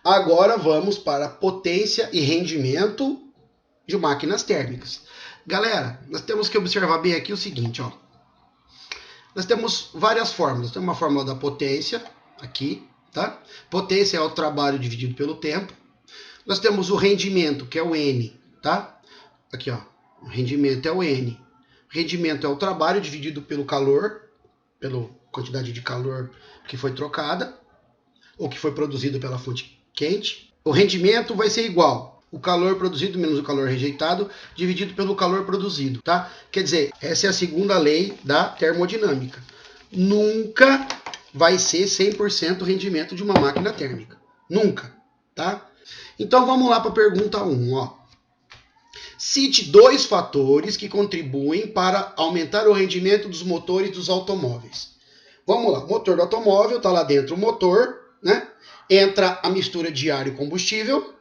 Agora vamos para potência e rendimento de máquinas térmicas. Galera, nós temos que observar bem aqui o seguinte, ó. Nós temos várias fórmulas. Tem uma fórmula da potência, aqui, tá? Potência é o trabalho dividido pelo tempo. Nós temos o rendimento, que é o N, tá? Aqui, ó. O rendimento é o N. Rendimento é o trabalho dividido pelo calor, pela quantidade de calor que foi trocada, ou que foi produzido pela fonte quente. O rendimento vai ser igual o calor produzido menos o calor rejeitado, dividido pelo calor produzido, tá? Quer dizer, essa é a segunda lei da termodinâmica. Nunca vai ser 100% o rendimento de uma máquina térmica. Nunca, tá? Então vamos lá para a pergunta 1, ó. Cite 2 fatores que contribuem para aumentar o rendimento dos motores dos automóveis. Vamos lá, o motor do automóvel, está lá dentro o motor, né? Entra a mistura de ar e combustível,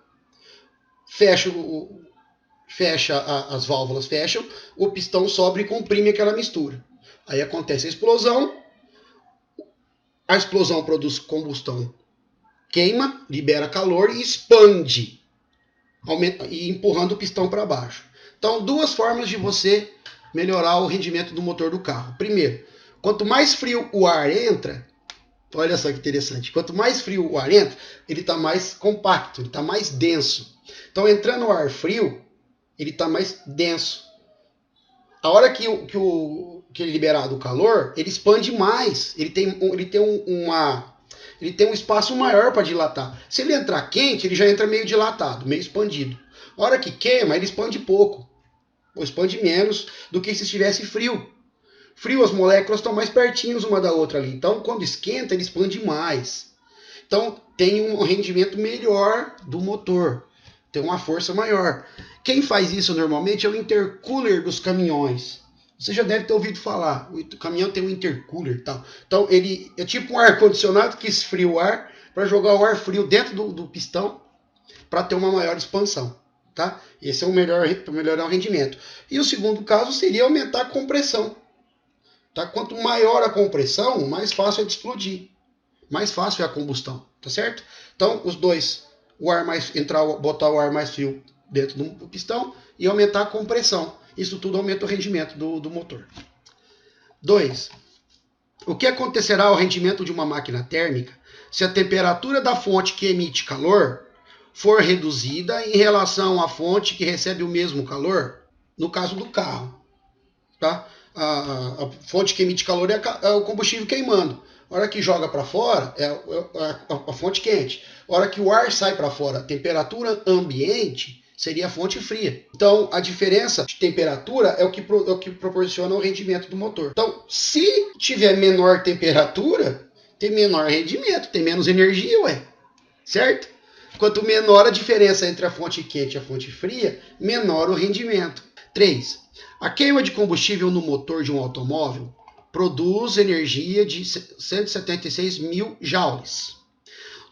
as válvulas fecham, o pistão sobe e comprime aquela mistura. Aí acontece a explosão produz combustão, queima, libera calor e expande, e empurrando o pistão para baixo. Então, 2 formas de você melhorar o rendimento do motor do carro. Primeiro, quanto mais frio o ar entra, olha só que interessante, quanto mais frio o ar entra, ele está mais compacto, ele está mais denso. Então, entrando o ar frio, ele está mais denso. A hora que é liberado o calor, ele expande mais, ele tem um espaço maior para dilatar. Se ele entrar quente, ele já entra meio dilatado, meio expandido. A hora que queima, ele expande pouco, ou expande menos do que se estivesse frio. Frio, as moléculas estão mais pertinhas uma da outra ali. Então, quando esquenta, ele expande mais. Então, tem um rendimento melhor do motor. Tem uma força maior. Quem faz isso normalmente é o intercooler dos caminhões. Você já deve ter ouvido falar. O caminhão tem um intercooler e tal. Então, ele é tipo um ar-condicionado que esfria o ar para jogar o ar frio dentro do pistão para ter uma maior expansão. Tá? Esse é o melhorar o rendimento. E o segundo caso seria aumentar a compressão. Tá? Quanto maior a compressão, mais fácil é de explodir. Mais fácil é a combustão. Tá certo? Então, os dois, botar o ar mais frio dentro do pistão e aumentar a compressão. Isso tudo aumenta o rendimento do motor. 2. O que acontecerá ao rendimento de uma máquina térmica se a temperatura da fonte que emite calor for reduzida em relação à fonte que recebe o mesmo calor? No caso do carro, tá? A fonte que emite calor é o combustível queimando. A hora que joga para fora é a fonte quente. A hora que o ar sai para fora, a temperatura ambiente seria a fonte fria. Então, a diferença de temperatura é o que proporciona o rendimento do motor. Então, se tiver menor temperatura, tem menor rendimento, tem menos energia, ué. Certo? Quanto menor a diferença entre a fonte quente e a fonte fria, menor o rendimento. 3. A queima de combustível no motor de um automóvel produz energia de 176 mil joules,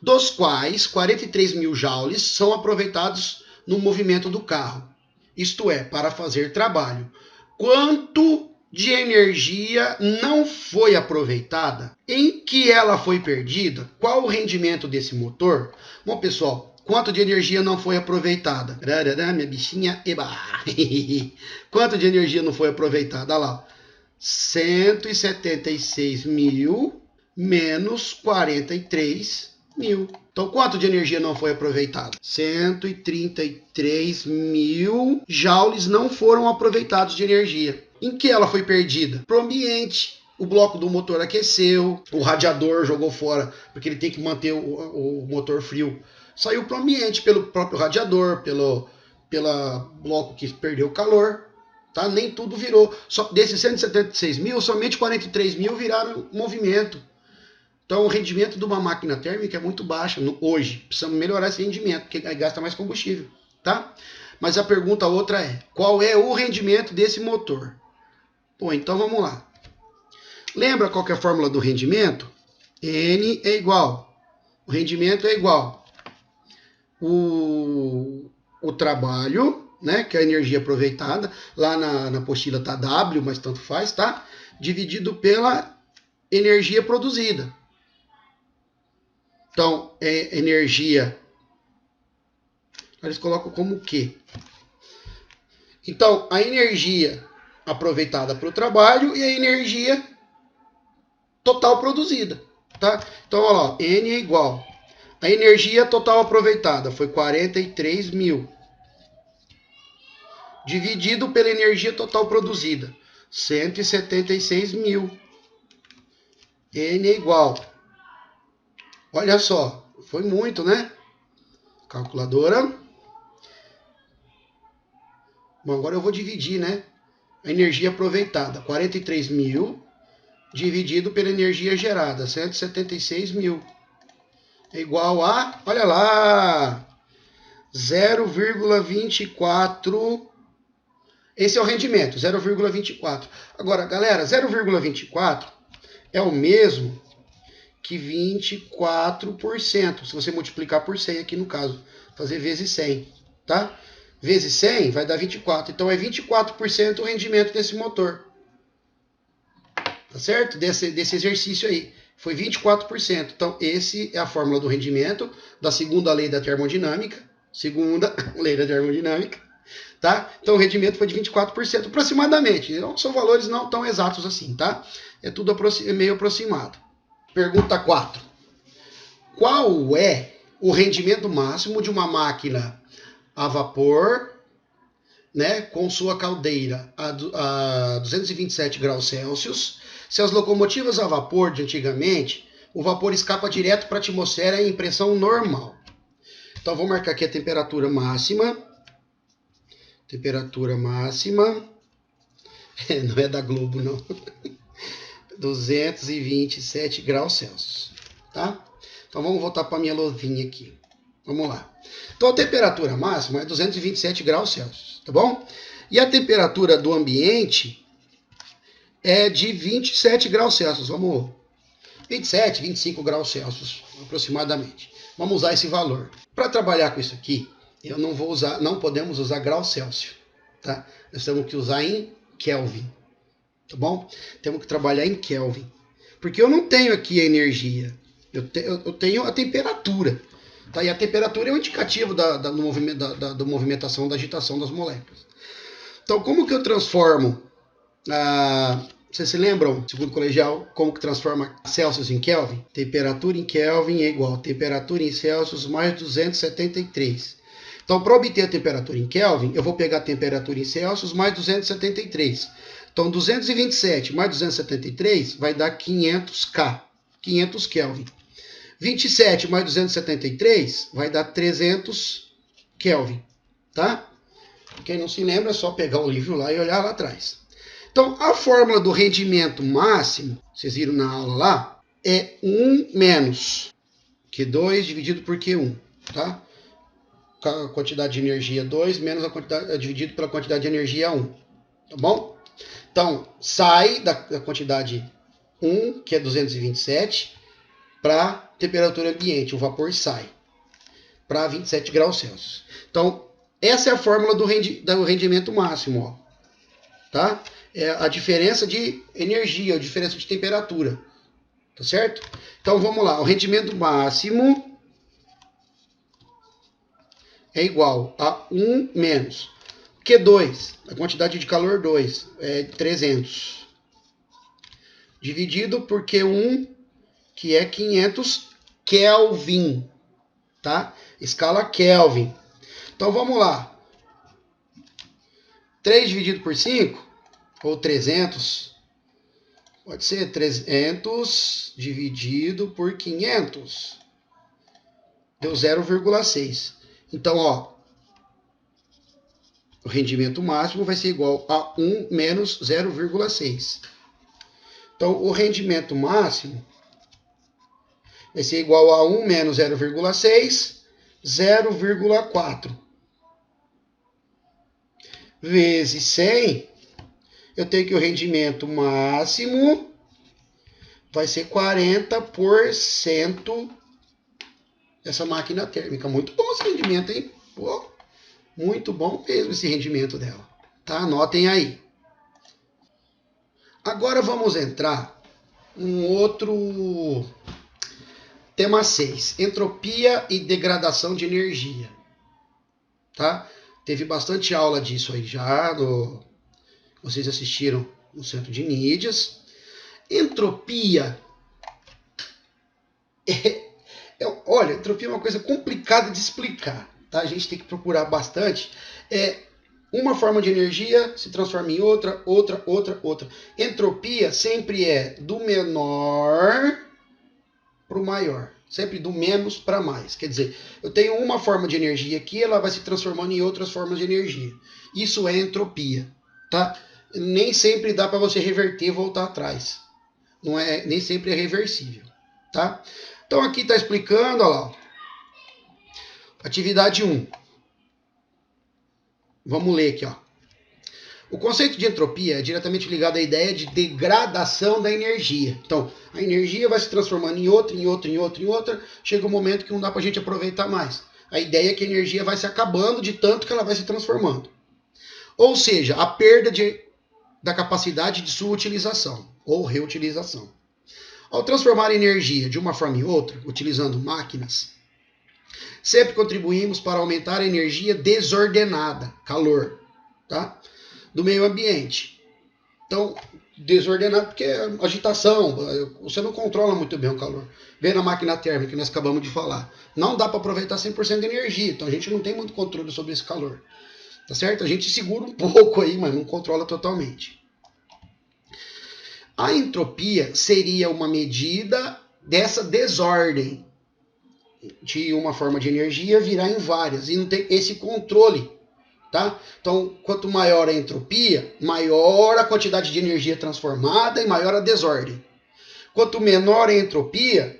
dos quais 43 mil joules são aproveitados no movimento do carro, isto é, para fazer trabalho. Quanto de energia não foi aproveitada? Em que ela foi perdida? Qual o rendimento desse motor? Bom, pessoal, quanto de energia não foi aproveitada? Minha bichinha, eba! Quanto de energia não foi aproveitada? Olha lá, 176 mil menos 43 mil. Então, quanto de energia não foi aproveitada? 133 mil joules não foram aproveitados de energia. Em que ela foi perdida? Para o ambiente. O bloco do motor aqueceu, o radiador jogou fora, porque ele tem que manter o motor frio. Saiu para o ambiente pelo próprio radiador, pelo bloco que perdeu calor. Tá? Nem tudo virou. Só desses 176 mil, somente 43 mil viraram movimento. Então, o rendimento de uma máquina térmica é muito baixo hoje. Precisamos melhorar esse rendimento, porque gasta mais combustível. Tá? Mas a pergunta outra é, qual é o rendimento desse motor? Bom, então vamos lá. Lembra qual que é a fórmula do rendimento? N é igual. O rendimento é igual. O trabalho, né, que é a energia aproveitada, lá na apostila tá W, mas tanto faz, tá? Dividido pela energia produzida. Então, é energia Eles colocam como Q. Então, a energia aproveitada para o trabalho e a energia total produzida. Tá? Então, olha lá, N é igual. A energia total aproveitada foi 43 mil. Dividido pela energia total produzida, 176 mil. N é igual. Olha só, foi muito, né? Calculadora. Bom, agora eu vou dividir, né? A energia aproveitada, 43 mil, dividido pela energia gerada, 176 mil. É igual a, olha lá, 0,24. Esse é o rendimento, 0,24. Agora, galera, 0,24 é o mesmo que 24%. Se você multiplicar por 100 aqui no caso, fazer vezes 100, tá? Vezes 100 vai dar 24. Então é 24% o rendimento desse motor. Tá certo? Desse exercício aí. Foi 24%. Então esse é a fórmula do rendimento da segunda lei da termodinâmica. Segunda lei da termodinâmica. Tá? Então o rendimento foi de 24% aproximadamente. Então, são valores não tão exatos assim, tá? É tudo meio aproximado. Pergunta 4. Qual é o rendimento máximo de uma máquina a vapor, né, com sua caldeira a 227 graus Celsius? Se as locomotivas a vapor de antigamente, o vapor escapa direto para a atmosfera em pressão normal. Então vou marcar aqui a temperatura máxima. Temperatura máxima. Não é da Globo, não. 227 graus Celsius. Tá? Então vamos voltar para a minha louvinha aqui. Vamos lá. Então a temperatura máxima é 227 graus Celsius. Tá bom? E a temperatura do ambiente é de 27 graus Celsius. Vamos. 27, 25 graus Celsius aproximadamente. Vamos usar esse valor. Para trabalhar com isso aqui, eu não vou usar, não podemos usar graus Celsius, tá? Nós temos que usar em Kelvin, tá bom? Temos que trabalhar em Kelvin, porque eu não tenho aqui a energia, eu tenho a temperatura, tá? E a temperatura é um indicativo da movimentação, da agitação das moléculas. Então, como que eu transformo vocês se lembram, segundo colegial, como que transforma Celsius em Kelvin? Temperatura em Kelvin é igual a temperatura em Celsius mais 273. Então, para obter a temperatura em Kelvin, eu vou pegar a temperatura em Celsius mais 273. Então, 227 mais 273 vai dar 500 K, 500 Kelvin. 27 mais 273 vai dar 300 Kelvin, tá? Quem não se lembra, é só pegar o livro lá e olhar lá atrás. Então, a fórmula do rendimento máximo, vocês viram na aula lá, é 1 menos Q2 dividido por Q1, tá? A quantidade de energia 2 menos a quantidade dividido pela quantidade de energia 1, tá bom? Então, sai da quantidade 1, que é 227, para temperatura ambiente, o vapor sai para 27 graus Celsius. Então, essa é a fórmula do rendimento máximo, ó, tá? É a diferença de energia, a diferença de temperatura, tá certo? Então vamos lá, o rendimento máximo é igual a 1 menos Q2, a quantidade de calor 2, é 300, dividido por Q1, que é 500 Kelvin, tá? Escala Kelvin. Então vamos lá, 3 dividido por 5, ou 300, pode ser 300 dividido por 500, deu 0,6. Então, ó, o rendimento máximo vai ser igual a 1 menos 0,6. Então, o rendimento máximo vai ser igual a 1 menos 0,6, 0,4. Vezes 100, eu tenho que o rendimento máximo vai ser 40% dessa máquina térmica. Muito bom esse rendimento, hein? Pô, muito bom mesmo esse rendimento dela. Tá? Anotem aí. Agora vamos entrar em outro tema 6. Entropia e degradação de energia. tá? Teve bastante aula disso aí já, vocês assistiram no Centro de Mídias. Entropia, olha, entropia é uma coisa complicada de explicar, tá? A gente tem que procurar bastante. Uma forma de energia se transforma em outra. Entropia sempre é do menor para o maior. Sempre do menos para mais. Quer dizer, eu tenho uma forma de energia aqui, ela vai se transformando em outras formas de energia. Isso é entropia, tá? Nem sempre dá para você reverter e voltar atrás. Nem sempre é reversível, tá? Então aqui está explicando, olha lá. Atividade 1. Vamos ler aqui, ó. O conceito de entropia é diretamente ligado à ideia de degradação da energia. Então, a energia vai se transformando em outra, chega um momento que não dá para a gente aproveitar mais. A ideia é que a energia vai se acabando de tanto que ela vai se transformando. Ou seja, a perda da capacidade de sua utilização ou reutilização. Ao transformar a energia de uma forma em outra, utilizando máquinas, sempre contribuímos para aumentar a energia desordenada, calor, tá? Do meio ambiente. Então, desordenado porque é agitação, você não controla muito bem o calor. Vem na máquina térmica que nós acabamos de falar. Não dá para aproveitar 100% de energia, então a gente não tem muito controle sobre esse calor. Tá certo? A gente segura um pouco aí, mas não controla totalmente. A entropia seria uma medida dessa desordem de uma forma de energia virar em várias, e não tem esse controle. Tá? Então, quanto maior a entropia, maior a quantidade de energia transformada e maior a desordem. Quanto menor a entropia,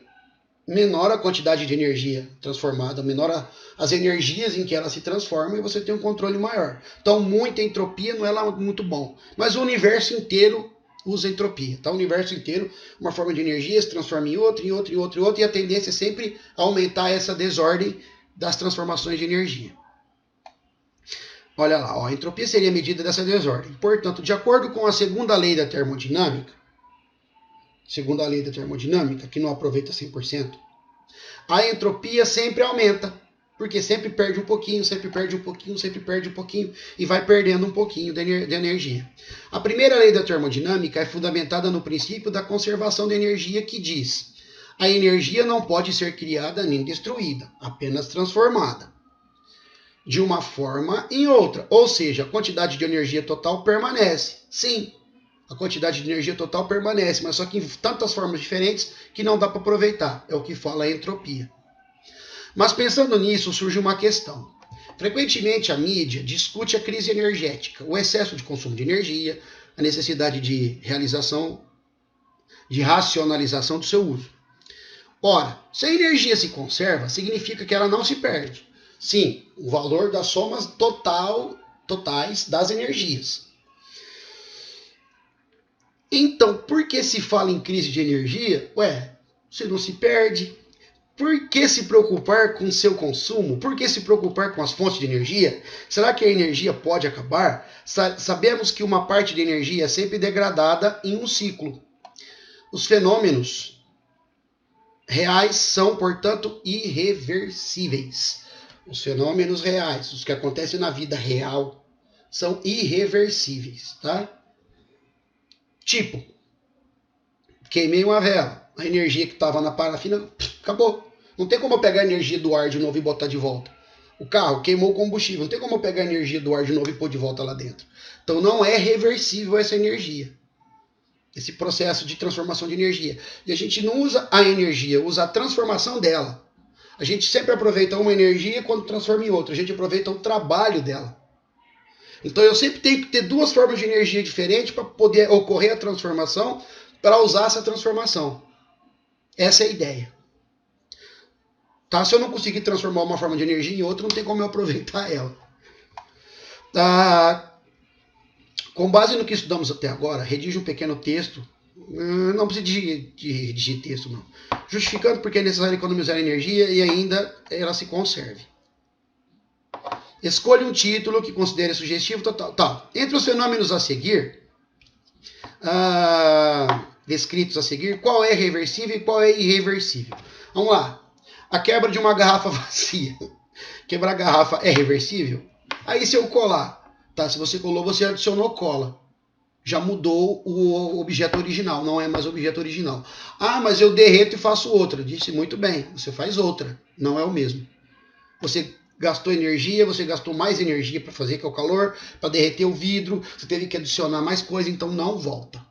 menor a quantidade de energia transformada, menor as energias em que ela se transforma e você tem um controle maior. Então, muita entropia não é lá muito bom. Mas o universo inteiro usa entropia. Tá? O universo inteiro, uma forma de energia se transforma em outra, e a tendência é sempre aumentar essa desordem das transformações de energia. Olha lá, ó, a entropia seria a medida dessa desordem. Portanto, de acordo com a segunda lei da termodinâmica, que não aproveita 100%, a entropia sempre aumenta, porque sempre perde um pouquinho, e vai perdendo um pouquinho de energia. A primeira lei da termodinâmica é fundamentada no princípio da conservação da energia, que diz: a energia não pode ser criada nem destruída, apenas transformada de uma forma em outra. Ou seja, a quantidade de energia total permanece. Sim, a quantidade de energia total permanece, mas só que em tantas formas diferentes que não dá para aproveitar. É o que fala a entropia. Mas pensando nisso, surge uma questão. Frequentemente a mídia discute a crise energética, o excesso de consumo de energia, a necessidade de racionalização do seu uso. Ora, se a energia se conserva, significa que ela não se perde. Sim, o valor das somas totais das energias. Então, por que se fala em crise de energia? Você não se perde. Por que se preocupar com o seu consumo? Por que se preocupar com as fontes de energia? Será que a energia pode acabar? Sabemos que uma parte de energia é sempre degradada em um ciclo. Os fenômenos reais são, portanto, irreversíveis. Os fenômenos reais, os que acontecem na vida real, são irreversíveis, tá? Tipo, queimei uma vela, a energia que estava na parafina, acabou. Não tem como eu pegar a energia do ar de novo e botar de volta. O carro queimou o combustível, não tem como eu pegar a energia do ar de novo e pôr de volta lá dentro. Então não é reversível essa energia, esse processo de transformação de energia. E a gente não usa a energia, usa a transformação dela. A gente sempre aproveita uma energia quando transforma em outra. A gente aproveita o trabalho dela. Então eu sempre tenho que ter duas formas de energia diferentes para poder ocorrer a transformação, para usar essa transformação. Essa é a ideia. Tá? Se eu não conseguir transformar uma forma de energia em outra, não tem como eu aproveitar ela. Com base no que estudamos até agora, redige um pequeno texto. Não precisa de redigir texto, não. Justificando porque é necessário economizar energia e ainda ela se conserve. Escolha um título que considere sugestivo. Entre os fenômenos a seguir, descritos a seguir, qual é reversível e qual é irreversível? Vamos lá. A quebra de uma garrafa vazia. Quebrar a garrafa é reversível? Aí se eu colar, tá? Se você colou, você adicionou cola. Já mudou o objeto original, não é mais o objeto original. Ah, mas eu derreto e faço outra. Disse muito bem, você faz outra, não é o mesmo. Você gastou energia, você gastou mais energia para fazer, que é o calor, para derreter o vidro, você teve que adicionar mais coisa, então não volta.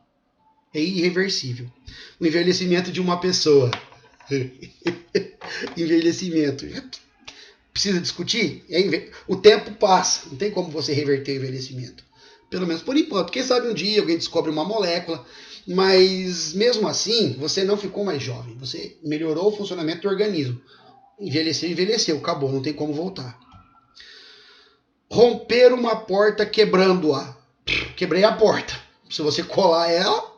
É irreversível. O envelhecimento de uma pessoa. Envelhecimento. Precisa discutir? O tempo passa, não tem como você reverter o envelhecimento. Pelo menos por enquanto. Quem sabe um dia alguém descobre uma molécula, mas mesmo assim você não ficou mais jovem. Você melhorou o funcionamento do organismo. Envelheceu, envelheceu, acabou, não tem como voltar. Romper uma porta quebrando-a. Quebrei a porta. Se você colar ela,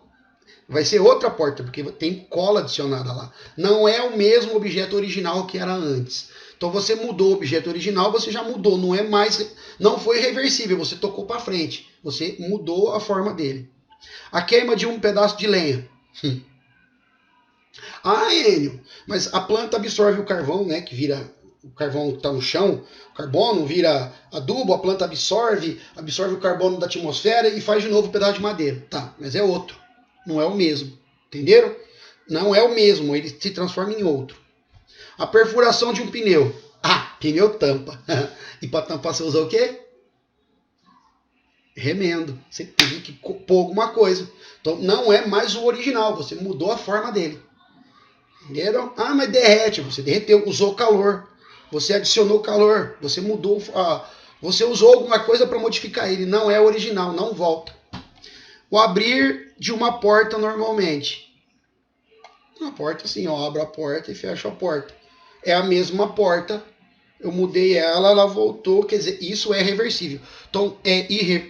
vai ser outra porta, porque tem cola adicionada lá. Não é o mesmo objeto original que era antes. Então você mudou o objeto original, você já mudou, não é mais, não foi reversível, você tocou para frente, você mudou a forma dele. A queima de um pedaço de lenha. Ah, Enio, mas a planta absorve o carvão, né, que vira o carvão que está no chão, o carbono vira adubo, a planta absorve o carbono da atmosfera e faz de novo um pedaço de madeira. Tá, mas é outro, não é o mesmo, entenderam? Não é o mesmo, ele se transforma em outro. A perfuração de um pneu. Ah, pneu tampa. E para tampar você usa o quê? Remendo. Você teve que pôr alguma coisa. Então não é mais o original, você mudou a forma dele. Entenderam? Ah, mas derrete. Você derreteu, usou calor. Você adicionou calor. Você mudou. Você usou alguma coisa para modificar ele. Não é original, não volta. O abrir de uma porta normalmente. Uma porta assim, ó, abro a porta e fecho a porta. É a mesma porta, eu mudei ela, ela voltou, quer dizer, isso é reversível. Então,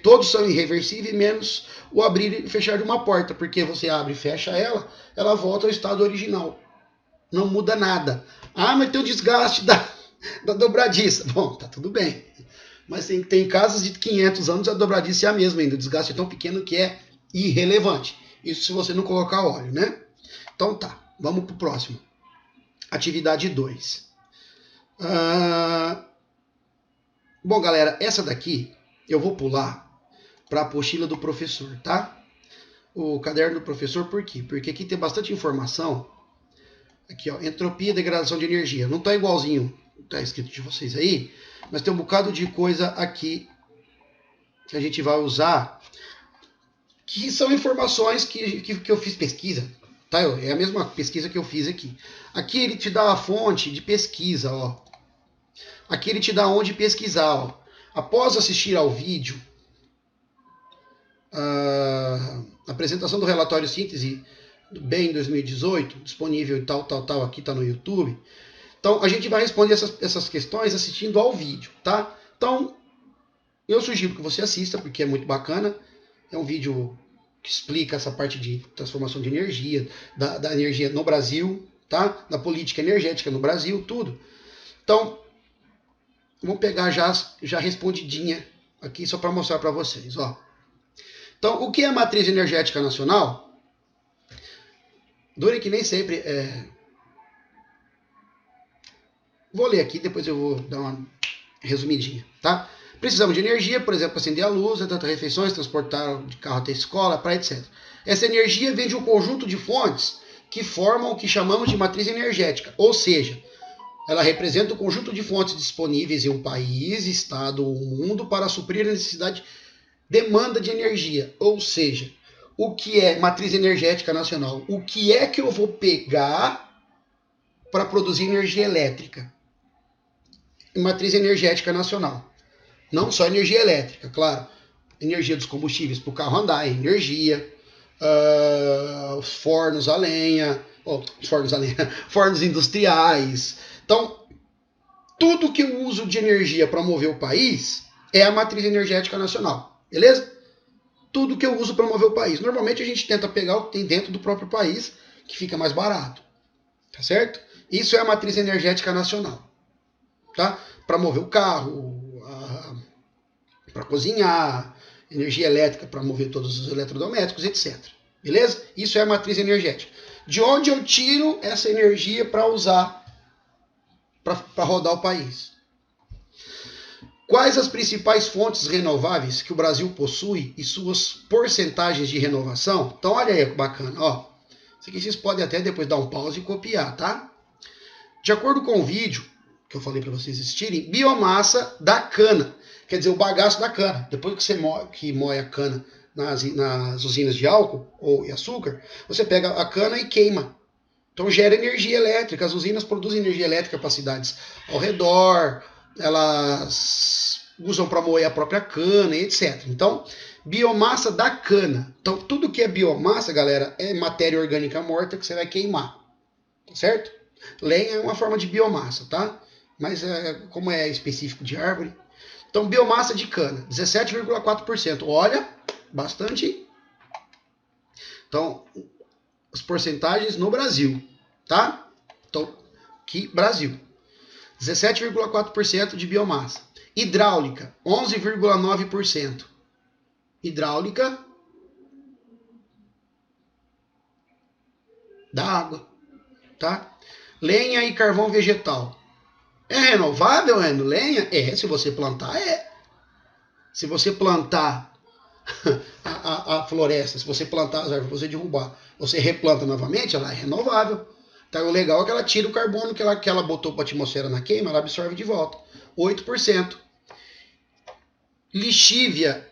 todos são irreversíveis, menos o abrir e fechar de uma porta, porque você abre e fecha ela, ela volta ao estado original. Não muda nada. Ah, mas tem o desgaste da dobradiça. Bom, tá tudo bem. Mas tem casos de 500 anos a dobradiça é a mesma ainda. O desgaste é tão pequeno que é irrelevante. Isso se você não colocar óleo, né? Então tá, vamos pro próximo. Atividade 2. Bom, galera, essa daqui eu vou pular para a apostila do professor, tá? O caderno do professor, por quê? Porque aqui tem bastante informação. Aqui, ó, entropia e degradação de energia. Não tá igualzinho, tá escrito de vocês aí, mas tem um bocado de coisa aqui que a gente vai usar, que são informações que eu fiz pesquisa. Tá? É a mesma pesquisa que eu fiz aqui. Aqui ele te dá a fonte de pesquisa, ó. Aqui ele te dá onde pesquisar, ó. Após assistir ao vídeo, a apresentação do relatório síntese do BEM 2018, disponível e tal, aqui tá no YouTube. Então a gente vai responder essas questões assistindo ao vídeo, tá? Então eu sugiro que você assista, porque é muito bacana. É um vídeo que explica essa parte de transformação de energia, da energia no Brasil, tá? Da política energética no Brasil, tudo. Então, vamos pegar já respondidinha aqui só para mostrar para vocês, ó. Então, o que é a matriz energética nacional? Dure que nem sempre Vou ler aqui, depois eu vou dar uma resumidinha, tá? Precisamos de energia, por exemplo, para acender a luz, tantas refeições, transportar de carro até a escola, praia, etc. Essa energia vem de um conjunto de fontes que formam o que chamamos de matriz energética, ou seja, ela representa o conjunto de fontes disponíveis em um país, estado ou mundo para suprir a necessidade demanda de energia. Ou seja, o que é matriz energética nacional? O que é que eu vou pegar para produzir energia elétrica? Matriz energética nacional. Não só energia elétrica, claro. Energia dos combustíveis para o carro andar, energia. Os fornos a lenha. Fornos industriais. Então, tudo que eu uso de energia para mover o país é a matriz energética nacional. Beleza? Tudo que eu uso para mover o país. Normalmente a gente tenta pegar o que tem dentro do próprio país, que fica mais barato. Tá certo? Isso é a matriz energética nacional. Tá? Para mover o carro, para cozinhar, energia elétrica para mover todos os eletrodomésticos, etc. Beleza? Isso é a matriz energética. De onde eu tiro essa energia para usar para rodar o país? Quais as principais fontes renováveis que o Brasil possui e suas porcentagens de renovação? Então, olha aí que bacana. Ó, isso aqui vocês podem até depois dar um pause e copiar, tá? De acordo com o vídeo que eu falei para vocês assistirem, biomassa da cana. Quer dizer, o bagaço da cana. Depois que você moe a cana nas usinas de álcool ou açúcar, você pega a cana e queima. Então gera energia elétrica. As usinas produzem energia elétrica para cidades ao redor, elas usam para moer a própria cana, etc. Então, biomassa da cana. Então, tudo que é biomassa, galera, é matéria orgânica morta que você vai queimar. Tá certo? Lenha é uma forma de biomassa, tá? Mas como é específico de árvore. Então, biomassa de cana, 17,4%. Olha, bastante. Então, as porcentagens no Brasil, tá? Então, aqui, Brasil. 17,4% de biomassa. Hidráulica, 11,9%. Hidráulica da água, tá? Lenha e carvão vegetal. É renovável, lenha? É, se você plantar, é. Se você plantar a floresta, se você plantar as árvores, você derrubar, você replanta novamente, ela é renovável. Então o legal é que ela tira o carbono que ela botou para a atmosfera na queima, ela absorve de volta. 8%. Lixívia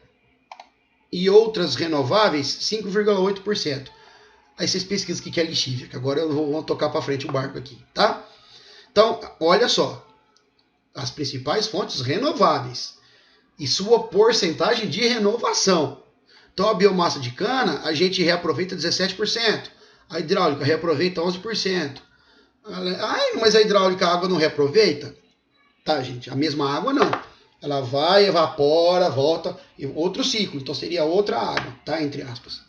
e outras renováveis, 5,8%. Aí vocês pesquisam o que é lixívia, que agora eu vou tocar para frente o barco aqui, tá? Então, olha só. As principais fontes renováveis e sua porcentagem de renovação. Então, a biomassa de cana, a gente reaproveita 17%. A hidráulica reaproveita 11%. Ai, mas a hidráulica a água não reaproveita? Tá, gente, a mesma água não. Ela vai, evapora, volta, outro ciclo. Então, seria outra água, tá? Entre aspas.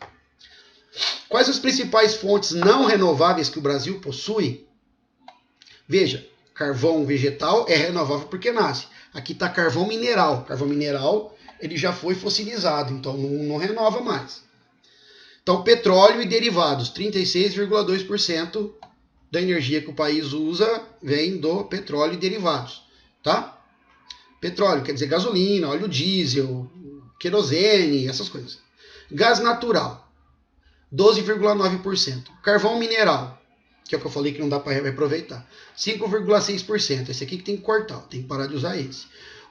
Quais as principais fontes não renováveis que o Brasil possui? Veja, carvão vegetal é renovável porque nasce. Aqui está carvão mineral. Carvão mineral ele já foi fossilizado, então não renova mais. Então, petróleo e derivados, 36,2% da energia que o país usa vem do petróleo e derivados, tá? Petróleo quer dizer gasolina, óleo diesel, querosene, essas coisas. Gás natural, 12,9%. Carvão mineral, que é o que eu falei que não dá para reaproveitar, 5,6%. Esse aqui que tem que cortar, tem que parar de usar esse.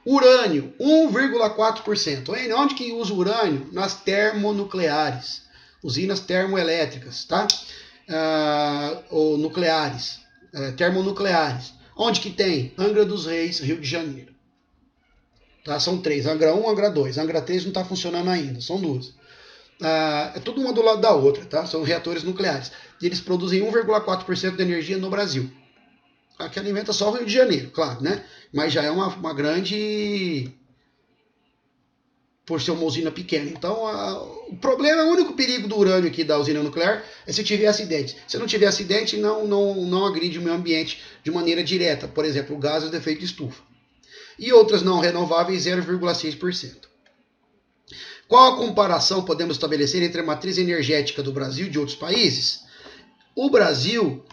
Urânio, 1,4%. Onde que usa urânio? Nas termonucleares, usinas termoelétricas, tá? Ou nucleares, termonucleares. Onde que tem? Angra dos Reis, Rio de Janeiro. Tá? São 3, Angra 1, Angra 2. Angra 3 não está funcionando ainda, são 2. É tudo uma do lado da outra, tá? São reatores nucleares. E eles produzem 1,4% da energia no Brasil. Aqui alimenta só o Rio de Janeiro, claro, né? Mas já é uma grande... por ser uma usina pequena. Então, o problema, o único perigo do urânio aqui da usina nuclear é se tiver acidente. Se não tiver acidente, não agride o meio ambiente de maneira direta. Por exemplo, o gás é de efeito de estufa. E outras não renováveis, 0,6%. Qual a comparação podemos estabelecer entre a matriz energética do Brasil e de outros países? O Brasil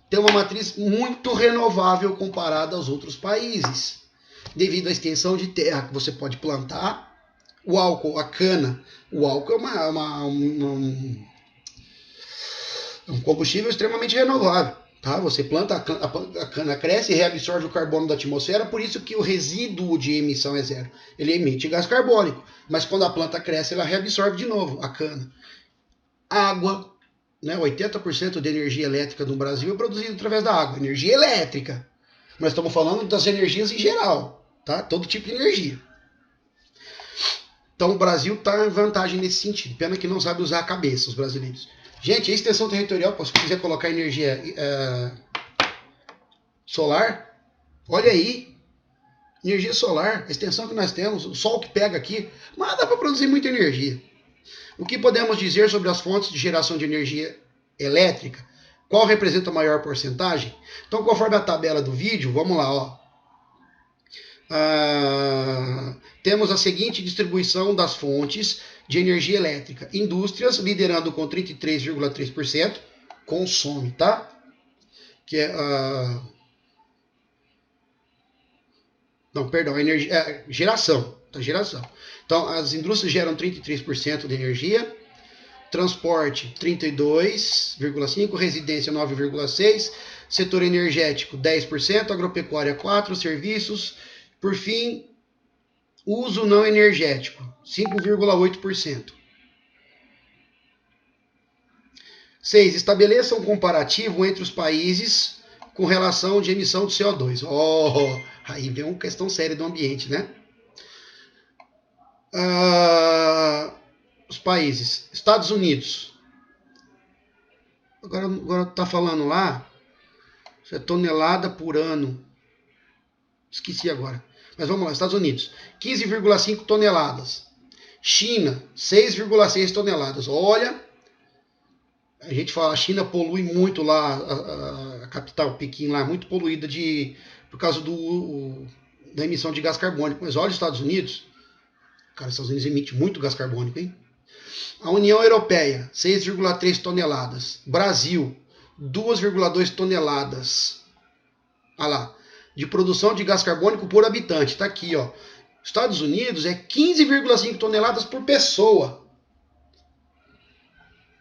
tem uma matriz muito renovável comparada aos outros países, devido à extensão de terra que você pode plantar. O álcool, a cana, o álcool é um combustível extremamente renovável. Tá? Você planta, a cana cresce e reabsorve o carbono da atmosfera, por isso que o resíduo de emissão é zero. Ele emite gás carbônico, mas quando a planta cresce, ela reabsorve de novo a cana. Água, né? 80% da energia elétrica no Brasil é produzida através da água, energia elétrica. Nós estamos falando das energias em geral, tá? Todo tipo de energia. Então o Brasil está em vantagem nesse sentido. Pena que não sabe usar a cabeça, os brasileiros. Gente, a extensão territorial, se quiser colocar energia solar, olha aí, energia solar, a extensão que nós temos, o sol que pega aqui, mas dá para produzir muita energia. O que podemos dizer sobre as fontes de geração de energia elétrica? Qual representa a maior porcentagem? Então, conforme a tabela do vídeo, vamos lá, ó. Temos a seguinte distribuição das fontes de energia elétrica. Indústrias liderando com 33,3%, consome, tá? Que é Não, perdão, energia, geração. Tá, geração. Então, as indústrias geram 33% de energia, transporte 32,5%, residência 9,6%, setor energético 10%, agropecuária 4%, serviços, por fim, uso não energético 5,8%. 6. Estabeleça um comparativo entre os países com relação de emissão de CO2. Aí vem uma questão séria do ambiente, né? Os países. Estados Unidos. Agora tá falando lá, isso é tonelada por ano. Esqueci agora. Mas vamos lá, Estados Unidos. 15,5 toneladas. China, 6,6 toneladas. Olha, a gente fala, a China polui muito lá, a capital, Pequim lá, muito poluída por causa da emissão de gás carbônico. Mas olha os Estados Unidos. Cara, os Estados Unidos emite muito gás carbônico, hein? A União Europeia, 6,3 toneladas. Brasil, 2,2 toneladas. Olha lá. De produção de gás carbônico por habitante. Está aqui, ó. Estados Unidos é 15,5 toneladas por pessoa.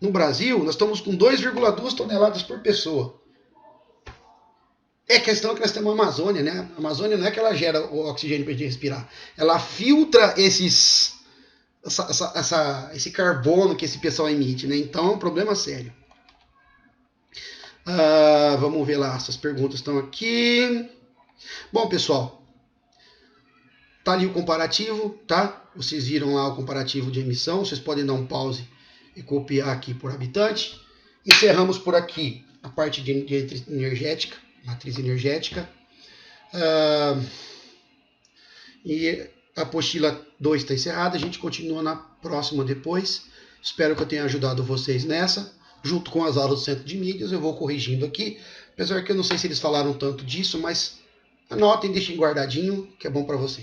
No Brasil, nós estamos com 2,2 toneladas por pessoa. É questão que nós temos a Amazônia, né? A Amazônia não é que ela gera o oxigênio para a gente respirar. Ela filtra esse carbono que esse pessoal emite, né? Então é um problema sério. Vamos ver lá, essas perguntas estão aqui. Bom, pessoal, tá ali o comparativo, tá? Vocês viram lá o comparativo de emissão. Vocês podem dar um pause e copiar aqui por habitante. Encerramos por aqui a parte de energética, matriz energética. E a apostila 2 está encerrada. A gente continua na próxima depois. Espero que eu tenha ajudado vocês nessa. Junto com as aulas do Centro de Mídias, eu vou corrigindo aqui. Apesar que eu não sei se eles falaram tanto disso, mas anotem, deixem guardadinho, que é bom para vocês.